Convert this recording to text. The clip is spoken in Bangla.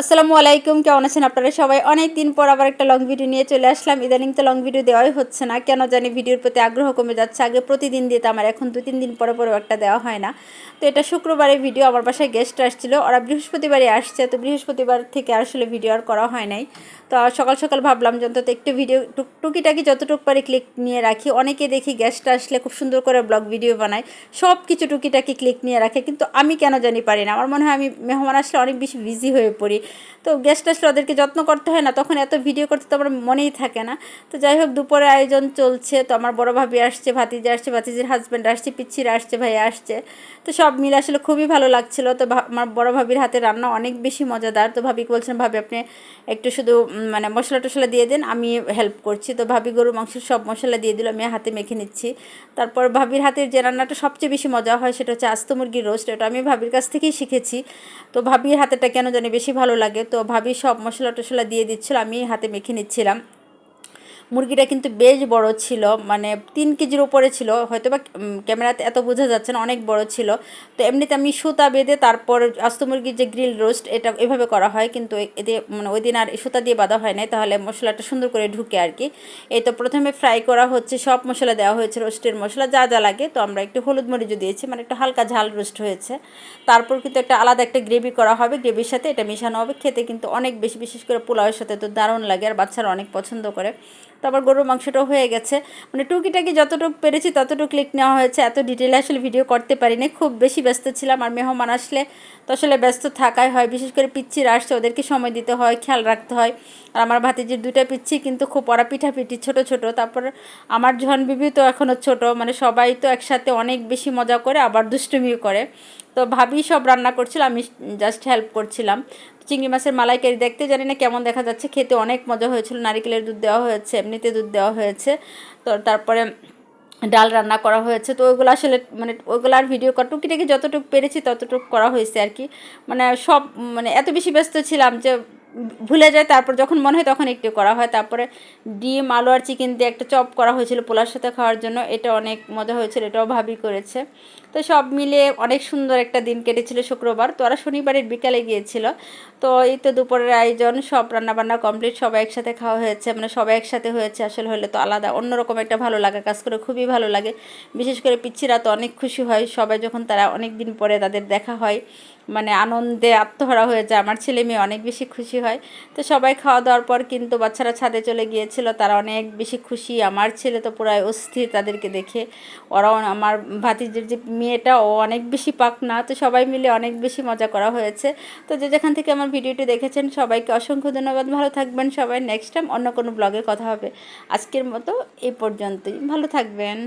আসসালামু আলাইকুম, কেমন আছেন আপনারা সবাই? অনেক দিন পর আবার একটা লং ভিডিও নিয়ে চলে আসলাম। ইদানিং তো লং ভিডিও দেওয়াই হচ্ছে না, কেন জানি ভিডিওর প্রতি আগ্রহ কমে যাচ্ছে। আগে প্রতিদিন দিতাম, আর এখন 2-3 দিন পরে পরে একটা দেওয়া হয় না। তো এটা শুক্রবারের ভিডিও। আমার বাসায় গেস্ট আসছিল, ওরা বৃহস্পতিবারে আসছে, তো বৃহস্পতিবার থেকে আসলে ভিডিও আর করা হয় নাই। তো সকাল সকাল ভাবলাম যে অন্তত একটু ভিডিও টুকিটাকি যতটুকু পারি ক্লিক নিয়ে রাখি। অনেকে দেখি গেস্ট আসলে খুব সুন্দর করে ব্লগ ভিডিও বানায়, সব কিছু টুকিটাকি ক্লিক নিয়ে রাখে, কিন্তু আমি কেন জানি পারি না। আমার মনে হয় আমি মেহমান আসলে অনেক বেশি বিজি হয়ে পড়ি। তো গেস্ট আসলে ওদেরকে যত্ন করতে হয় না, তখন এত ভিডিও করতে তো আমার মনেই থাকে না। তো যাই হোক, দুপুরে আয়োজন চলছে। তো আমার বড় ভাবি আসছে, ভাতিজা আসছে, ভাতিজির হাজব্যান্ড আসছে, পিচ্ছিরা আসছে, ভাইয়া আসছে। তো সব মিলে আসলে খুবই ভালো লাগছিল। তো আমার বড় ভাবির হাতে রান্না অনেক বেশি মজাদার। তো ভাবিকে বলছেন, ভাবি আপনি একটু শুধু মানে মশলা টশলা দিয়ে দেন, আমি হেল্প করছি। তো ভাবি গরু মাংসের সব মশলা দিয়ে দিল, আমি হাতে মেখে নিচ্ছি। তারপর ভাবির হাতের যে রান্নাটা সবচেয়ে বেশি মজা হয় সেটা হচ্ছে আস্ত মুরগির রোস্ট। এটা আমি ভাবির কাছ থেকেই শিখেছি। তো ভাবির হাতেটা কেন জানি বেশি ভালো লাগে। তো ভাবি সব মশলা টশলা দিয়ে দিচ্ছিল, আমি হাতে মেখে নিচ্ছিলাম। মুরগিটা কিন্তু বেশ বড় ছিল, মানে 3 কেজির উপরে ছিল, হয়তো বা ক্যামেরাতে এত বোঝা যাচ্ছে না, অনেক বড় ছিল। তো এমনিতে আমি সুতা বেঁধে তারপর আস্ত মুরগির যে গ্রিল রোস্ট এটা এভাবে করা হয়, কিন্তু এতে মানে ওই দিন আর সুতা দিয়ে বাঁধা হয় নাই, তাহলে মশলাটা সুন্দর করে ঢুকে আর কি। এই তো প্রথমে ফ্রাই করা হচ্ছে, সব মশলা দেওয়া হয়েছে, রোস্টের মশলা যা যা লাগে। তো আমরা একটু হলুদ মরিচও দিয়েছি, মানে একটু হালকা ঝাল রোস্ট হয়েছে। তারপর কিন্তু একটা আলাদা একটা গ্রেভি করা হবে, গ্রেভির সাথে এটা মেশানো হবে। খেতে কিন্তু অনেক বেশি, বিশেষ করে পোলাওয়ের সাথে তো দারুণ লাগে, আর বাচ্চারা অনেক পছন্দ করে। তারপর গরুর মাংসটাও হয়ে গেছে। মানে টুকিটাকি যতটুকু পেরেছি ততটুকু ক্লিক নেওয়া হয়েছে, এত ডিটেলে আসলে ভিডিও করতে পারিনি, খুব বেশি ব্যস্ত ছিলাম। আর মেহমান আসলে তো আসলে ব্যস্ত থাকাই হয়, বিশেষ করে পিচ্ছিরা আসছে, ওদেরকে সময় দিতে হয়, খেয়াল রাখতে হয়। আর আমার ভাতিজির 2টা পিচ্ছি কিন্তু খুব ওরা পিঠাপিঠি ছোট ছোট। তারপর আমার জন বিবি তো এখনও ছোট, মানে সবাই তো একসাথে অনেক বেশি মজা করে, আবার দুষ্টুমিও করে। তো ভাবি সব রান্না করছিল, আমি জাস্ট হেল্প করছিলাম। চিংড়ি মাছের মালাইকারি দেখতে জানি না কেমন দেখা যাচ্ছে, খেতে অনেক মজা হয়েছিল। নারিকেলের দুধ দেওয়া হয়েছে, এমনিতে দুধ দেওয়া হয়েছে। তো তারপরে ডাল রান্না করা হয়েছে। তো ওইগুলো আসলে মানে ওইগুলো আর ভিডিও করা টুকিটাকি যতটুকু পেরেছি ততটুকু করা হয়েছে আর কি। মানে সব মানে এত বেশি ব্যস্ত ছিলাম যে ভুলে যায়, তারপর যখন মনে হয় তখন একটু করা হয়। তারপরে ডিম আলু আর চিকেন দিয়ে একটা চপ করা হয়েছিল পোলার সাথে খাওয়ার জন্য, এটা অনেক মজা হয়েছিল, এটাও ভাবি করেছে। তো সব মিলিয়ে অনেক সুন্দর একটা দিন কেটেছিল শুক্রবার। তো ওরা শনিবারের বিকালে গিয়েছিল। তো এই তো দুপুরের আয়োজন, সব রান্নাবান্না কমপ্লিট, সবাই একসাথে খাওয়া হয়েছে, মানে সবাই একসাথে হয়েছে। আসলে হলে তো আলাদা অন্যরকম একটা ভালো লাগা কাজ করে, খুবই ভালো লাগে। বিশেষ করে পিচ্ছিরা তো অনেক খুশি হয়, সবাই যখন তারা অনেক দিন পরে তাদের দেখা হয়, মানে আনন্দে আত্মহারা হয়ে যায়। আমার ছেলে মেয়ে অনেক বেশি খুশি হয়। তো সবাই খাওয়া দাওয়ার পর কিন্তু বাচ্চারা ছাদে চলে গিয়েছিল, তারা অনেক বেশি খুশি। আমার ছেলে তো পুরাই অস্থির তাদেরকে দেখে। ওরাও, আমার ভাতিজির যে মেয়েটা, ও অনেক বেশি পাকনা। তো সবাই মিলে অনেক বেশি মজা করা হয়েছে। তো যে যেখান থেকে আমার ভিডিওটি দেখেছেন সবাইকে অসংখ্য ধন্যবাদ। ভালো থাকবেন সবাই, নেক্সট টাইম অন্য কোনো ব্লগে কথা হবে। আজকের মতো এই পর্যন্তই, ভালো থাকবেন।